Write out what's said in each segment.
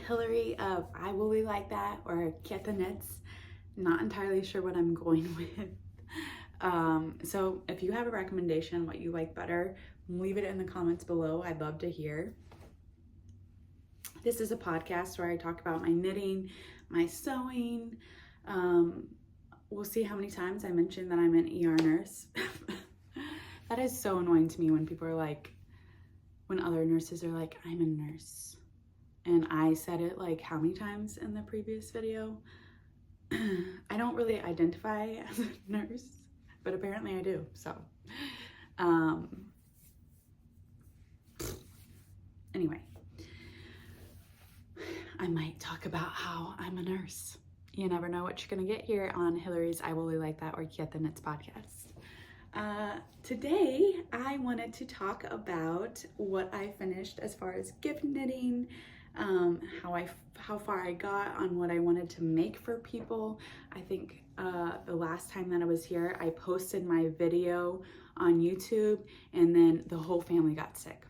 Hillary of I Woolly Like That or Kieta Knits. Not entirely sure what I'm going with. So if you have a recommendation, what you like better, leave it in the comments below. I'd love to hear. This is a podcast where I talk about my knitting, my sewing. We'll see how many times I mention that I'm an ER nurse. That is so annoying to me when people are like, when other nurses are like, I'm a nurse. And I said it like how many times in the previous video? I don't really identify as a nurse, but apparently I do. So, anyway, I might talk about how I'm a nurse. You never know what you're gonna get here on Hillary's I Woolly Like That or Kieta Knits podcast. Today I wanted to talk about what I finished as far as gift knitting, how far I got on what I wanted to make for people. I think the last time that I was here, I posted my video on YouTube and then the whole family got sick.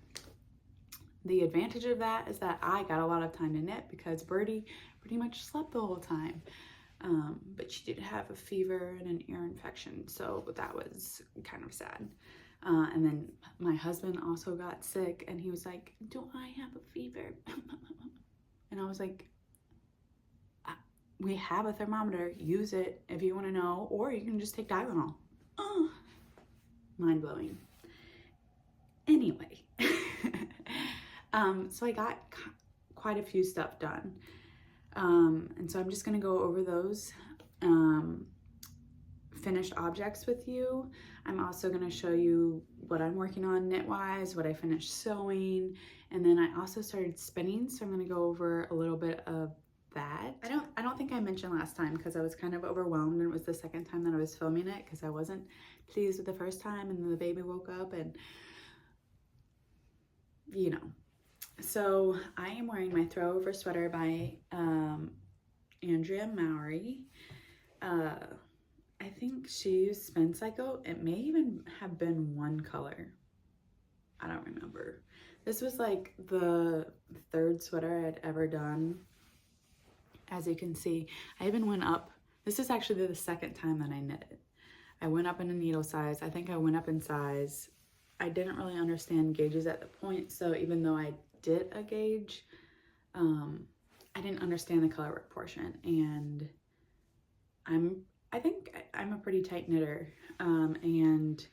The advantage of that is that I got a lot of time to knit because Birdie pretty much slept the whole time. But she did have a fever and an ear infection, so that was kind of sad. And then my husband also got sick and he was like, do I have a fever? And I was like, we have a thermometer, use it if you want to know, or you can just take Tylenol. Oh, mind blowing. Anyway, so I got quite a few stuff done. And so I'm just going to go over those finished objects with you. I'm also going to show you what I'm working on knit-wise, what I finished sewing, and then I also started spinning, so I'm going to go over a little bit of that. I don't think I mentioned last time because I was kind of overwhelmed, and it was the second time that I was filming it because I wasn't pleased with the first time, and then the baby woke up, and you know. So I am wearing my Throwover Sweater by Andrea Mowry. I think she used Spin Cycle. It may even have been one color. I don't remember. This was like the third sweater I'd ever done. As you can see, I even went up. This is actually the second time that I knit it. I went up in a needle size. I think I went up in size. I didn't really understand gauges at the point, so even though I did a gauge, I didn't understand the color work portion, and I think I'm a pretty tight knitter, and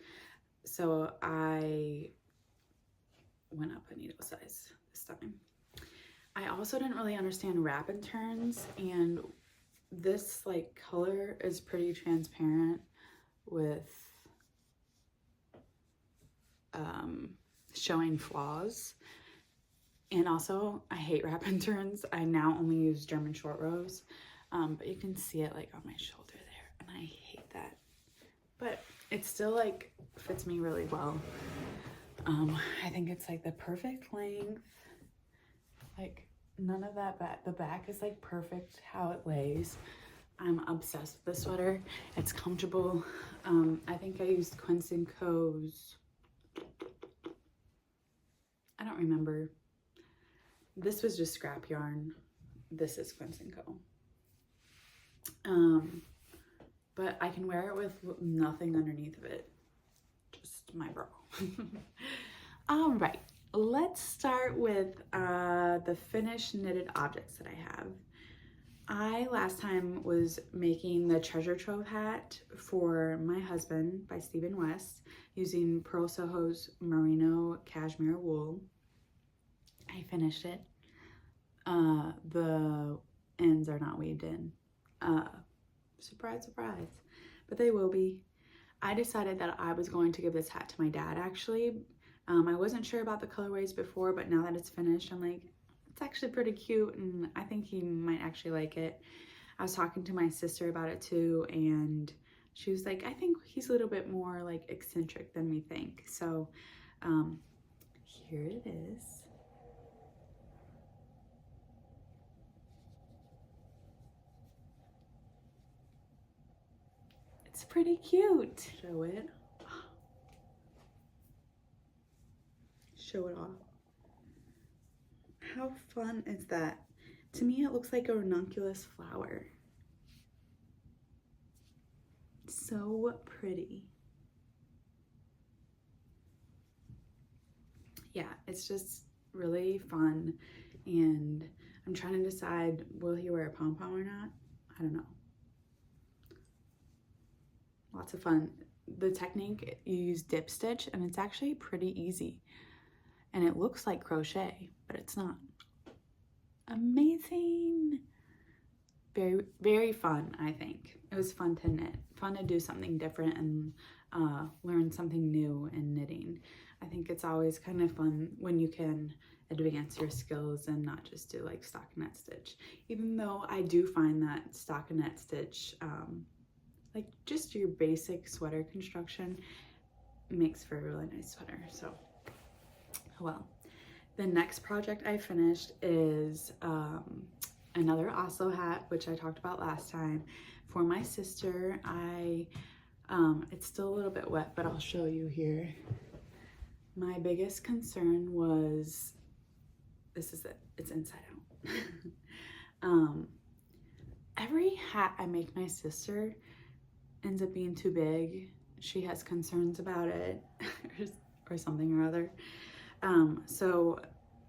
so I went up a needle size this time. I also didn't really understand wrap and turns, and this like color is pretty transparent with showing flaws. And also I hate wrap and turns. I now only use German short rows, but you can see it like on my shoulder there, and I hate that, but it still like fits me really well. I think it's like the perfect length, like none of that the back is like perfect how it lays. I'm obsessed with this sweater. It's comfortable. I think I used Quince & Co's, I don't remember. This was just scrap yarn. This is Quince & Co. But I can wear it with nothing underneath of it. Just my bra. All right, let's start with the finished knitted objects that I have. I last time was making the treasure trove hat for my husband by Stephen West using Pearl Soho's Merino Cashmere wool. I finished it. The ends are not weaved in. Surprise, surprise. But they will be. I decided that I was going to give this hat to my dad, actually. I wasn't sure about the colorways before, but now that it's finished, I'm like, it's actually pretty cute, and I think he might actually like it. I was talking to my sister about it too, and she was like, I think he's a little bit more like eccentric than we think. So here it is. It's pretty cute. Show it. Show it off. How fun is that? To me, it looks like a ranunculus flower. So pretty. Yeah, it's just really fun, and I'm trying to decide, will he wear a pom-pom or not? I don't know. Lots of fun. The technique, you use dip stitch, and it's actually pretty easy. And it looks like crochet, but it's not. Amazing. Very, very fun, I think. It was fun to knit. Fun to do something different and learn something new in knitting. I think it's always kind of fun when you can advance your skills and not just do like stockinette stitch. Even though I do find that stockinette stitch, like just your basic sweater construction, makes for a really nice sweater. So, well, the next project I finished is another Oslo hat, which I talked about last time. For my sister, it's still a little bit wet, but I'll show you here. My biggest concern was, this is it, it's inside out. Every hat I make my sister ends up being too big. She has concerns about it or something or other. So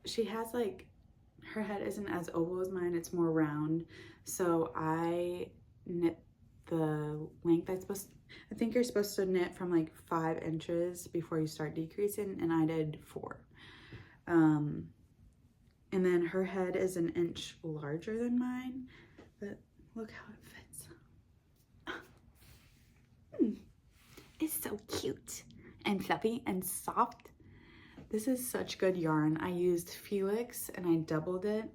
she has like, her head isn't as oval as mine, it's more round. So I knit the length I think you're supposed to knit from like 5 inches before you start decreasing, and I did 4. And then her head is an inch larger than mine, but look how it fits. It's so cute and fluffy and soft. This is such good yarn. I used Felix and I doubled it.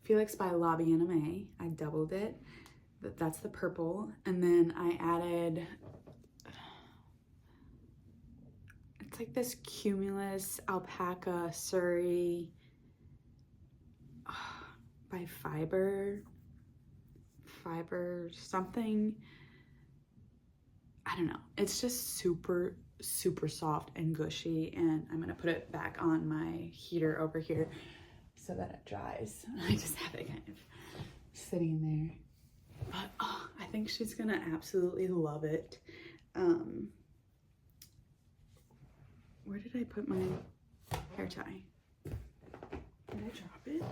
Felix by Lobby Anime. I doubled it. That's the purple. And then I added, it's like this Cumulus alpaca Surrey by Fiber something. I don't know. It's just super soft and gushy, and I'm gonna put it back on my heater over here so that it dries. I just have it kind of sitting there. But oh, I think she's gonna absolutely love it. Where did I put my hair tie? Did I drop it?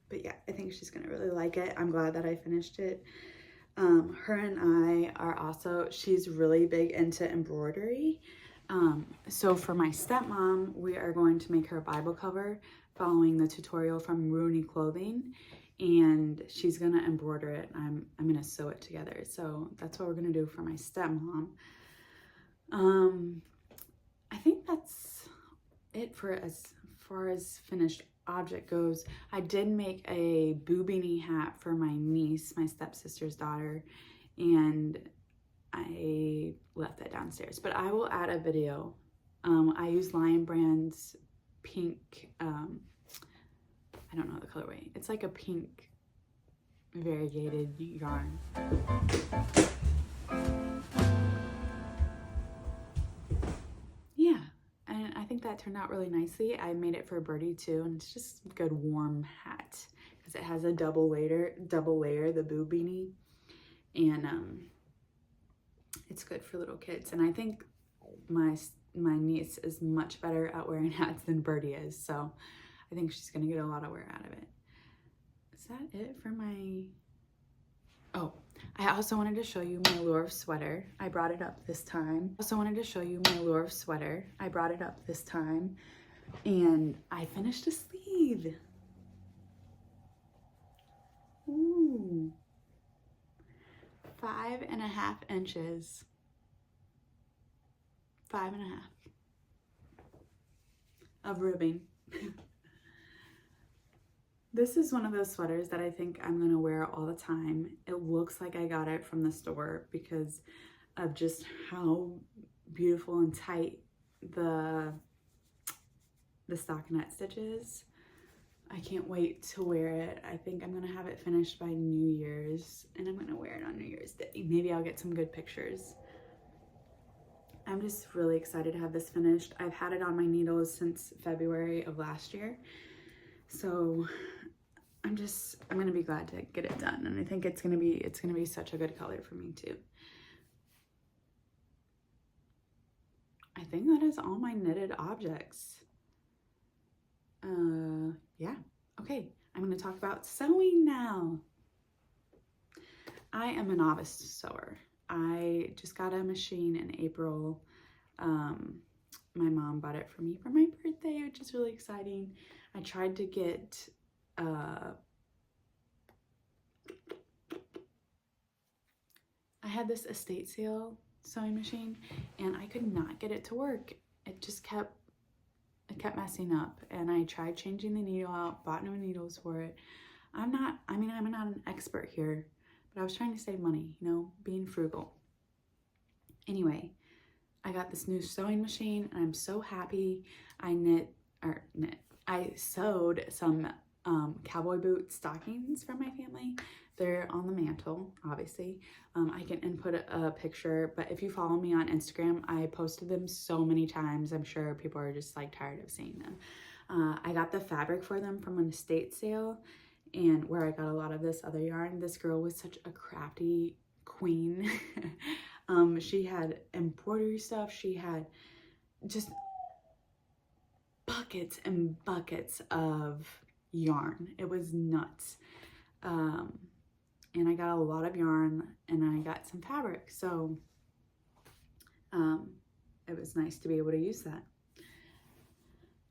But yeah, I think she's gonna really like it. I'm glad that I finished it. Her and I are also, she's really big into embroidery. So for my stepmom, we are going to make her a Bible cover following the tutorial from Rooney Clothing, and she's gonna embroider it. I'm gonna sew it together. So that's what we're gonna do for my stepmom. I think that's it for as far as finished object goes. I did make a beanie hat for my niece, my stepsister's daughter, and I left that downstairs, but I will add a video. I use Lion Brand's pink, I don't know the colorway. It's like a pink variegated yarn. Yeah, and I think that turned out really nicely. I made it for Birdie too, and it's just a good warm hat because it has a double layer, the boo beanie, and it's good for little kids. And I think my niece is much better at wearing hats than Birdie is, so I think she's gonna get a lot of wear out of it. Is that it for my... Oh, I also wanted to show you my Lourve sweater. I brought it up this time. And I finished a sleeve. Ooh. 5.5 inches. 5.5 of ribbing. This is one of those sweaters that I think I'm gonna wear all the time. It looks like I got it from the store because of just how beautiful and tight the stockinette stitch is. I can't wait to wear it. I think I'm gonna have it finished by New Year's, and I'm gonna wear it on New Year's Day. Maybe I'll get some good pictures. I'm just really excited to have this finished. I've had it on my needles since February of last year. So I'm gonna be glad to get it done. And I think it's gonna be such a good color for me too. I think that is all my knitted objects. Yeah, okay. I'm gonna talk about sewing now. I am a novice sewer. I just got a machine in April. My mom bought it for me for my birthday, which is really exciting. I tried to get I had this estate sale sewing machine and I could not get it to work. It just kept messing up, and I tried changing the needle out, bought new needles for it. I'm not an expert here, but I was trying to save money, you know, being frugal. Anyway, I got this new sewing machine and I'm so happy. I sewed some cowboy boot stockings for my family. They're on the mantle, obviously. I can input a picture, but if you follow me on Instagram, I posted them so many times. I'm sure people are just like tired of seeing them. I got the fabric for them from an estate sale, and where I got a lot of this other yarn. This girl was such a crafty queen. She had embroidery stuff. She had just buckets and buckets of yarn. It was nuts. And I got a lot of yarn and I got some fabric. So it was nice to be able to use that.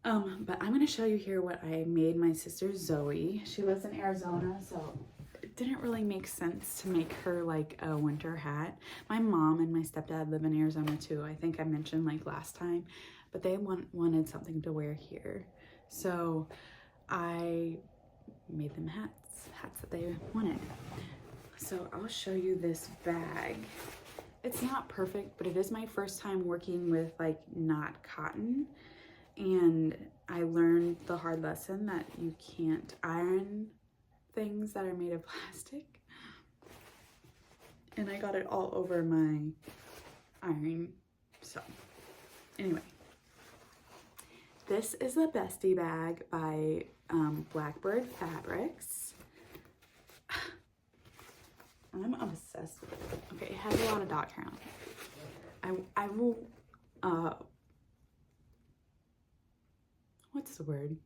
But I'm going to show you here what I made my sister Zoe. She lives in Arizona, so it didn't really make sense to make her like a winter hat. My mom and my stepdad live in Arizona too. I think I mentioned like last time, but they wanted something to wear here. So I made them hats that they wanted. So I'll show you this bag. It's not perfect, but it is my first time working with like not cotton. And I learned the hard lesson that you can't iron things that are made of plastic. And I got it all over my iron. So anyway, this is the Bestie bag by Blackbird Fabrics. I'm obsessed with it. Okay, it has a lot of dot hair on it. I will, what's the word?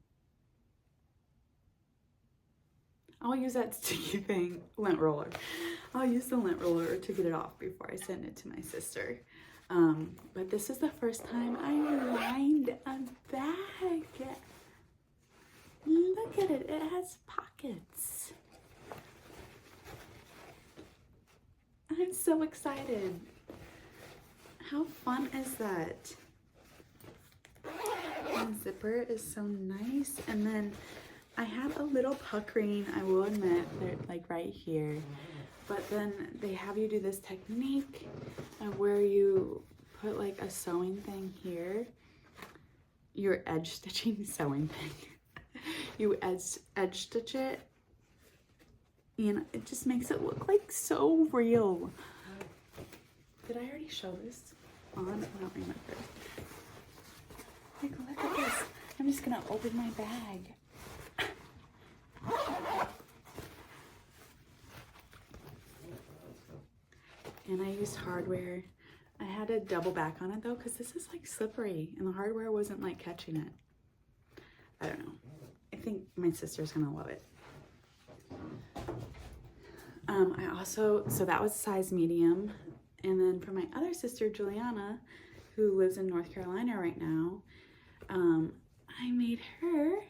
I'll use that sticky thing, lint roller. I'll use the lint roller to get it off before I send it to my sister. But this is the first time I lined a bag. Look at it, it has pockets. I'm so excited. How fun is that? The zipper is so nice. And then I have a little puckering, I will admit, they're like right here. But then they have you do this technique where you put like a sewing thing here. Your edge stitching sewing thing. You edge stitch it, and it just makes it look like so real. Did I already show this on? I don't remember. Like, look at this. I'm just gonna open my bag. And I used hardware. I had to double back on it though, because this is like slippery and the hardware wasn't like catching it. I don't know. I think my sister's gonna love it. So that was size medium. And then for my other sister, Juliana, who lives in North Carolina right now, I made her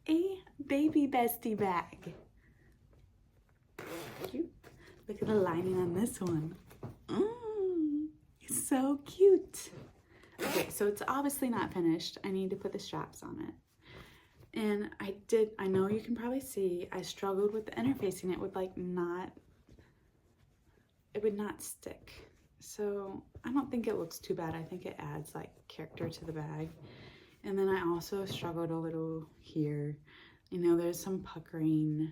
a baby Bestie bag. Cute. Look at the lining on this one. It's so cute. Okay, so it's obviously not finished. I need to put the straps on it. And I know you can probably see, I struggled with interfacing it with like it would not stick. So I don't think it looks too bad. I think it adds like character to the bag. And then I also struggled a little here. You know, there's some puckering,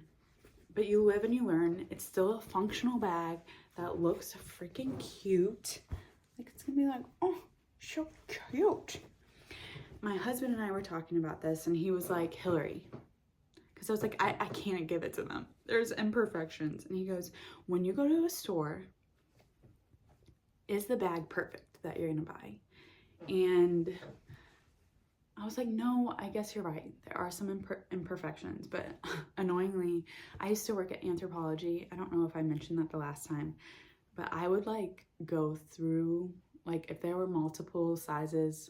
but you live and you learn. It's still a functional bag that looks freaking cute. Like, it's gonna be like, oh, so cute. My husband and I were talking about this, and he was like, Hillary, because I was like, I can't give it to them. There's imperfections. And he goes, when you go to a store, is the bag perfect that you're gonna buy? And I was like, no, I guess you're right. There are some imperfections, but annoyingly, I used to work at Anthropologie. I don't know if I mentioned that the last time, but I would like go through, like if there were multiple sizes,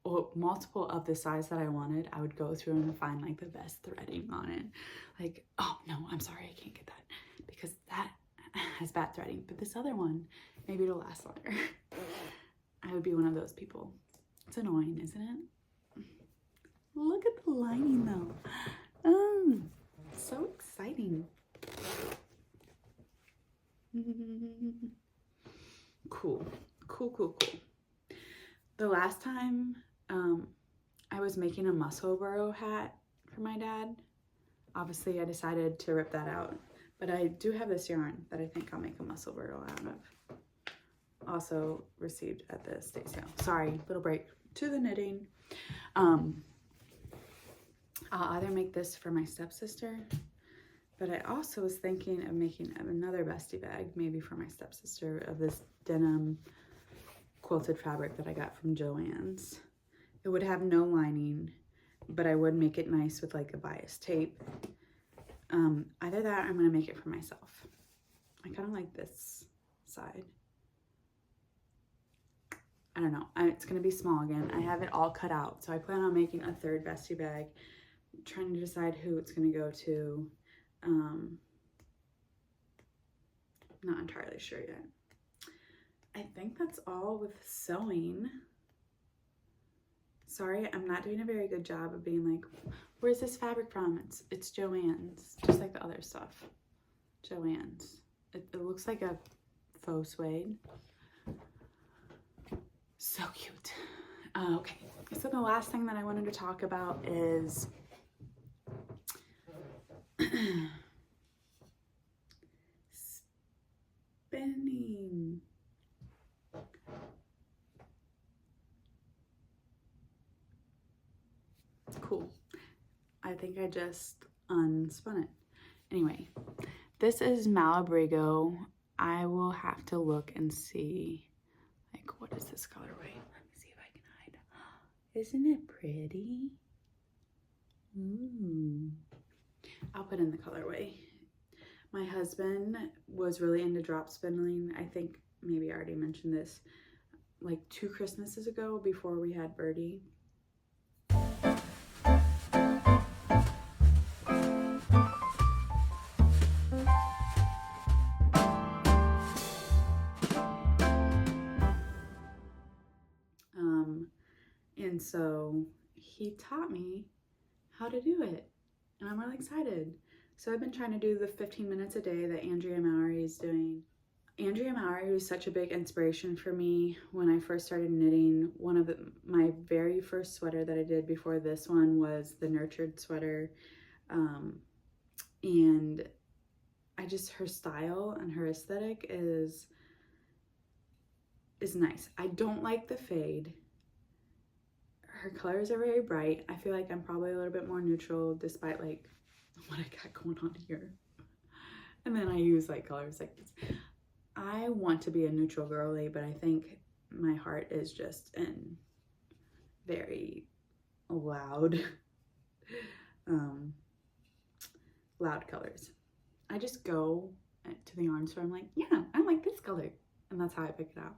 or multiple of the size that I wanted, I would go through and find like the best threading on it. Like, oh no, I'm sorry, I can't get that because that has bad threading, but this other one, maybe it'll last longer. I would be one of those people. It's annoying, isn't it? Look at the lining though. So exciting. Cool. The last time I was making a Musselburgh hat for my dad, obviously I decided to rip that out, but I do have this yarn that I think I'll make a Musselburgh out of. Also received at the estate sale. Sorry, little break to the knitting. I'll either make this for my stepsister, but I also was thinking of making another Bestie bag, maybe for my stepsister, of this denim quilted fabric that I got from Joann's. It would have no lining, but I would make it nice with like a bias tape. Either that or I'm gonna make it for myself. I kind of like this side. I don't know, it's gonna be small again. I have it all cut out, so I plan on making a third Bestie bag. I'm trying to decide who it's gonna go to. Not entirely sure yet. I think that's all with sewing. Sorry, I'm not doing a very good job of being like, where's this fabric from? It's Joann's, just like the other stuff. Joann's. It looks like a faux suede. So cute. Okay, so the last thing that I wanted to talk about is spinning. Cool. I think I just unspun it. Anyway, this is Malabrigo. I will have to look and see, like, what is this colorway? Let me see if I can hide. Isn't it pretty? Ooh. I'll put in the colorway. My husband was really into drop spindling. I think maybe I already mentioned this, like 2 Christmases ago before we had Birdie. And so he taught me how to do it, and I'm really excited. So I've been trying to do the 15 minutes a day that Andrea Mowry is doing. Andrea Mowry was such a big inspiration for me when I first started knitting. One of my very first sweater that I did before this one was the Nurtured sweater. And I just, her style and her aesthetic is nice. I don't like the fade. Her colors are very bright. I feel like I'm probably a little bit more neutral despite like what I got going on here. And then I use like colors like this. I want to be a neutral girly, but I think my heart is just in very loud, loud colors. I just go to the yarn store. I'm like, yeah, I like this color. And that's how I pick it out.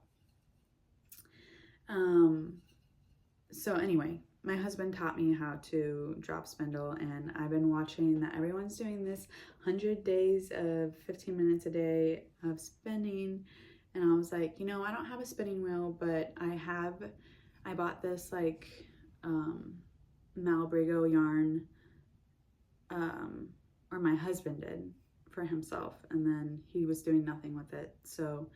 So anyway, my husband taught me how to drop spindle, and I've been watching that everyone's doing this 100 days of 15 minutes a day of spinning. And I was like, you know, I don't have a spinning wheel, but I bought this like Malabrigo yarn, or my husband did for himself, and then he was doing nothing with it. So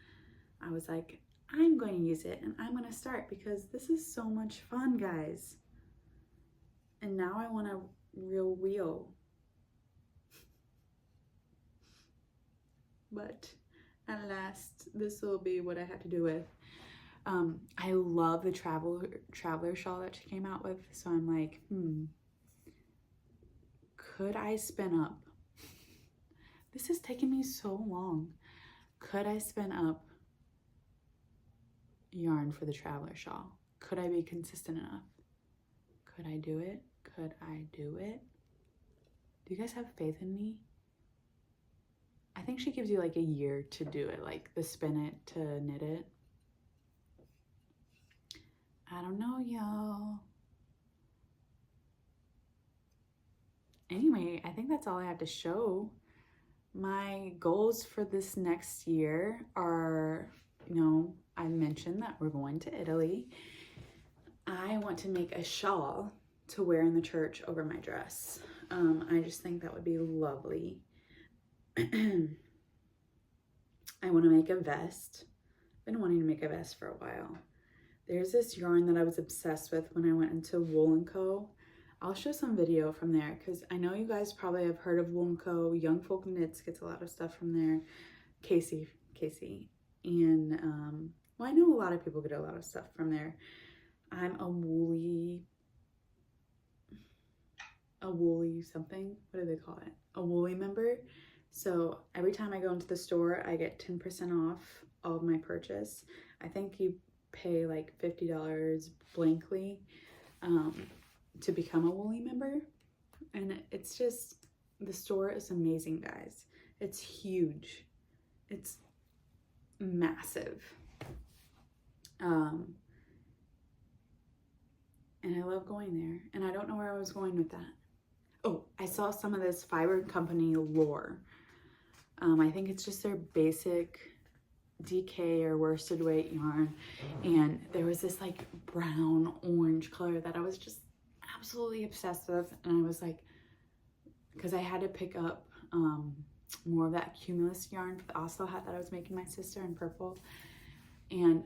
I was like, I'm going to use it and I'm going to start because this is so much fun, guys. And now I want a real wheel. But at last, this will be what I have to do with. I love the traveler shawl that she came out with. So I'm like, could I spin up? This has taken me so long. Could I spin up yarn for the traveler shawl? Could I be consistent enough? Could I do it? Could I do it? Do you guys have faith in me? I think she gives you like a year to do it, like the spin it to knit it. I don't know, y'all. Anyway, I think that's all I have to show. My goals for this next year are, you know, I mentioned that we're going to Italy. I want to make a shawl to wear in the church over my dress. I just think that would be lovely. I want to make a vest. I've been wanting to make a vest for a while. There's this yarn that I was obsessed with when I went into Wool & Co. I'll show some video from there because I know you guys probably have heard of Wool & Co. Young Folk Knits gets a lot of stuff from there. Casey. And, well, I know a lot of people get a lot of stuff from there. I'm a woolly something. What do they call it? A woolly member. So every time I go into the store, I get 10% off all of my purchase. I think you pay like $50 blankly to become a woolly member. And it's just, the store is amazing, guys. It's huge. It's massive. And I love going there. And I don't know where I was going with that. Oh, I saw some of this fiber company Lourve. I think it's just their basic DK or worsted weight yarn. And there was this like brown orange color that I was just absolutely obsessed with. And I was like, because I had to pick up more of that Cumulus yarn for the Oslo hat that I was making my sister in purple. And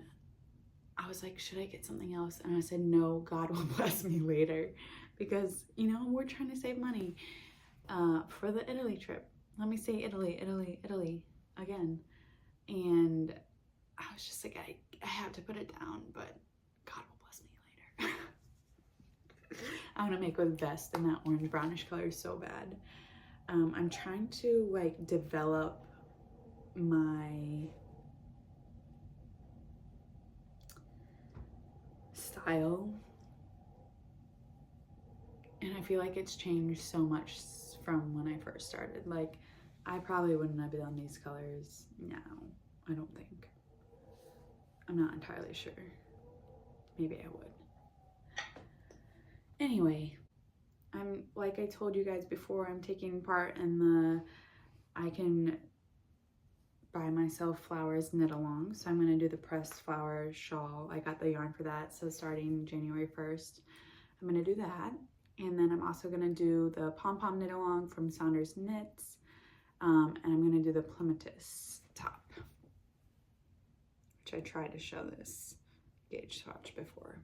I was like, should I get something else? And I said, no, God will bless me later. Because, you know, we're trying to save money for the Italy trip. Let me say Italy again. And I was just like, I have to put it down, but God will bless me later. I want to make a vest in that orange brownish color so bad. I'm trying to like develop my style, and I feel like it's changed so much from when I first started. Like, I probably wouldn't have done these colors now. I don't think. I'm not entirely sure. Maybe I would. Anyway, I'm, like I told you guys before, I'm taking part in the I can buy myself flowers knit along. So I'm going to do the pressed flower shawl. I got the yarn for that. So starting January 1st, I'm going to do that. And then I'm also going to do the pom-pom knit along from Saunders Knits. And I'm going to do the clematis top, which I tried to show this gauge swatch before.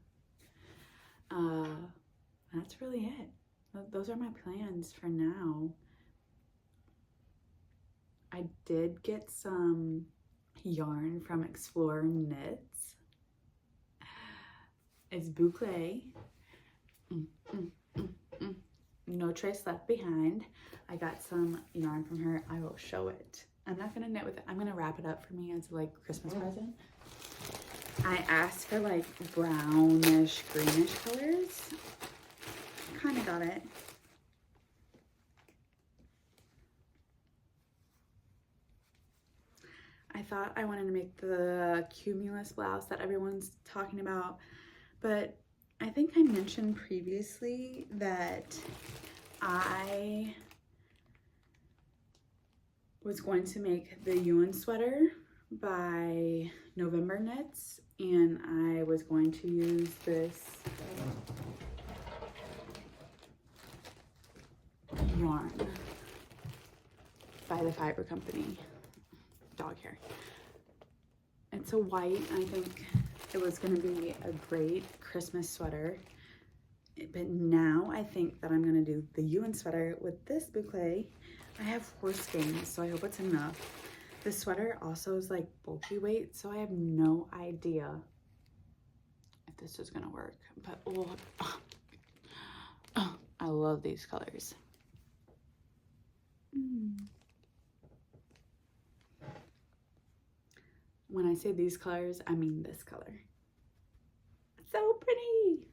That's really it. Those are my plans for now. I did get some yarn from Explorer Knits. It's boucle. No trace left behind. I got some yarn from her. I will show it. I'm not gonna knit with it. I'm gonna wrap it up for me as like Christmas present. I asked for like brownish, greenish colors. Kind of got it. I thought I wanted to make the Cumulus blouse that everyone's talking about, but I think I mentioned previously that I was going to make the Ysolda sweater by November Knits, and I was going to use this yarn by the fiber company, dog hair. It's a white. I think it was going to be a great Christmas sweater, but now I think that I'm going to do the Ysolda sweater with this boucle. I have 4 skeins, so I hope it's enough. The sweater also is like bulky weight, so I have no idea this is gonna work, but oh, I love these colors. When I say these colors, I mean this color. It's so pretty.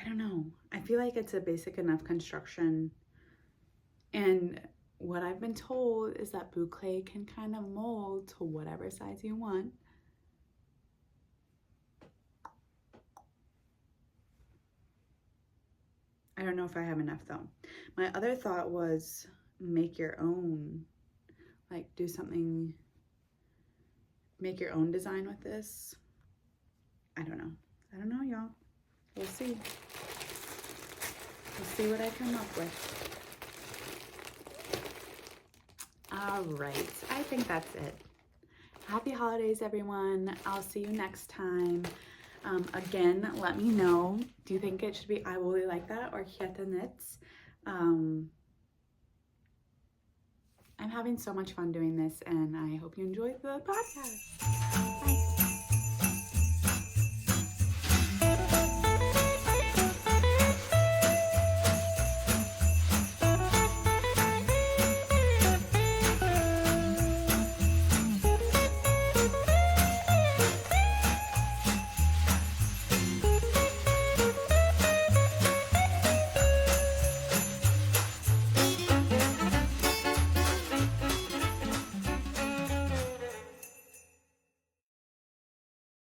I don't know. I feel like it's a basic enough construction. And what I've been told is that boucle can kind of mold to whatever size you want. I don't know if I have enough though. My other thought was make your own, like do something, make your own design with this. I don't know, y'all. We'll see. We'll see what I come up with. All right, I think that's it. Happy holidays, everyone. I'll see you next time. Again, let me know. Do you think it should be I Woolly Like That or Kieta Knits? I'm having so much fun doing this, and I hope you enjoyed the podcast.